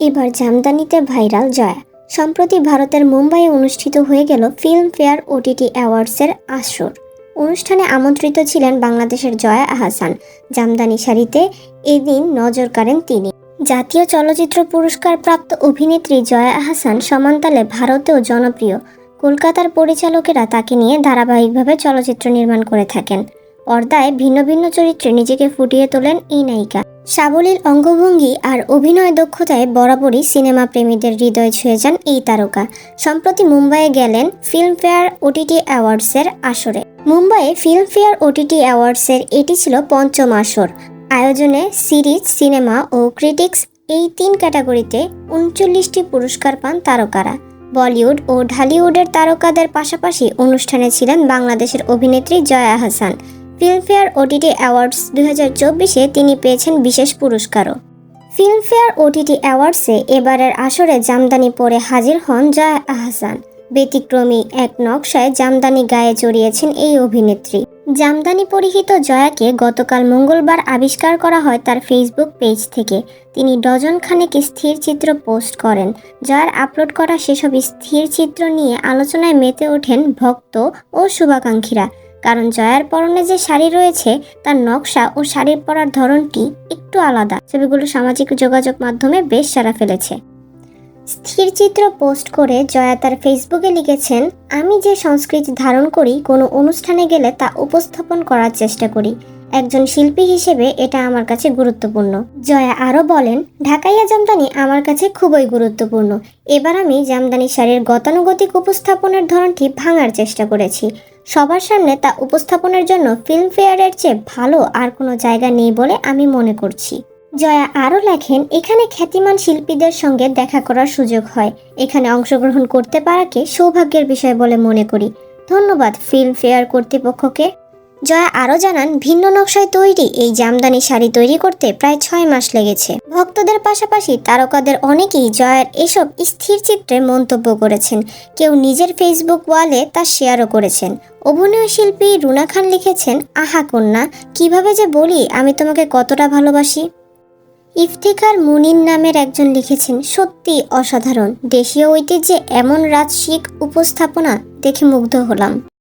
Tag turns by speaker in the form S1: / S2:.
S1: এবার জামদানিতে ভাইরাল জয়া। সম্প্রতি ভারতের মুম্বাইয়ে অনুষ্ঠিত হয়ে গেল ফিল্মফেয়ার ওটিটি অ্যাওয়ার্ডসের আসর। অনুষ্ঠানে আমন্ত্রিত ছিলেন বাংলাদেশের জয়া আহসান। জামদানি শাড়িতে এদিন নজর কাড়েন তিনি। জাতীয় চলচ্চিত্র পুরস্কার প্রাপ্ত অভিনেত্রী জয়া আহসান সমানতালে ভারতেও জনপ্রিয়। কলকাতার পরিচালকেরা তাকে নিয়ে ধারাবাহিকভাবে চলচ্চিত্র নির্মাণ করে থাকেন। পর্দায় ভিন্ন ভিন্ন চরিত্রে নিজেকে ফুটিয়ে তোলেন এই নায়িকা। সাবলীল অঙ্গভঙ্গি আর অভিনয় দক্ষতায় বরাবরই সিনেমা প্রেমীদের হৃদয় ছুঁয়ে যান এই তারকা। সম্প্রতি মুম্বাইয়ে গেলেন ফিল্মফেয়ার ওটিটি অ্যাওয়ার্ডসের আসরে। মুম্বাইয়ে ফিল্মফেয়ার ওটিটি অ্যাওয়ার্ডসের এটি ছিল পঞ্চম আসর। আয়োজনে সিরিজ, সিনেমা ও ক্রিটিক্স এই 3 ক্যাটাগরিতে 39টি পুরস্কার পান তারকারা। বলিউড ও ঢালিউডের তারকাদের পাশাপাশি অনুষ্ঠানে ছিলেন বাংলাদেশের অভিনেত্রী Jaya Ahsan. Filmfare OTT awards 2024-এ তিনি পেয়েছেন বিশেষ পুরস্কারও। ফিল্মফেয়ার ওটিটি অ্যাওয়ার্ডসে এবারের আসরে জামদানি পরে হাজির হন জয়া আহসান। ব্যতিক্রমী এক নকশায় জামদানি গায়ে জড়িয়েছেন এই অভিনেত্রী। জামদানি পরিহিত জয়াকে গতকাল মঙ্গলবার আবিষ্কার করা হয় তার ফেসবুক পেজ থেকে। তিনি ডজন খানেক স্থির চিত্র পোস্ট করেন। জয়ার আপলোড করা সেসব স্থির চিত্র নিয়ে আলোচনায় মেতে ওঠেন ভক্ত ও শুভাকাঙ্ক্ষীরা। কারণ জয়ার পরনে যে শাড়ি রয়েছে তার নকশা ও শাড়ির পরার ধরনটি একটু আলাদা। ছবিগুলো সামাজিক যোগাযোগ মাধ্যমে বেশ সাড়া ফেলেছে। স্থির চিত্র পোস্ট করে জয়া তার ফেসবুকে লিখেছেন, আমি যে সংস্কৃতি ধারণ করি কোনো অনুষ্ঠানে গেলে তা উপস্থাপন করার চেষ্টা করি। একজন শিল্পী হিসেবে এটা আমার কাছে গুরুত্বপূর্ণ। জয়া আরও বলেন, ঢাকাইয়া জামদানি আমার কাছে খুবই গুরুত্বপূর্ণ। এবার আমি জামদানি শাড়ির গতানুগতিক উপস্থাপনের ধরনটি ভাঙার চেষ্টা করেছি। সবার সামনে তা উপস্থাপনের জন্য ফিল্মফেয়ারের চেয়ে ভালো আর কোনো জায়গা নেই বলে আমি মনে করছি। জয়া আরও লেখেন, এখানে খ্যাতিমান শিল্পীদের সঙ্গে দেখা করার সুযোগ হয়। এখানে অংশগ্রহণ করতে পারাকে সৌভাগ্যের বিষয় বলে মনে করি। ধন্যবাদ ফিল্মফেয়ার কর্তৃপক্ষকে। জয়া আরও জানান, ভিন্ন নকশায় তৈরি এই জামদানি শাড়ি তৈরি করতে প্রায় 6 মাস লেগেছে। ভক্তদের পাশাপাশি তারকাদের অনেকেই জয়ার এসব স্থির চিত্রে মন্তব্য করেছেন। কেউ নিজের ফেসবুক ওয়ালে তা শেয়ারও করেছেন। অভিনয় শিল্পী রুনা খান লিখেছেন, আহা কন্যা, কিভাবে যে বলি আমি তোমাকে কতটা ভালোবাসি। ইফতেখার মুনিন নামের একজন লিখেছেন, সত্যি অসাধারণ, দেশীয় ঐতিহ্যে এমন রাজসিক উপস্থাপনা দেখে মুগ্ধ হলাম।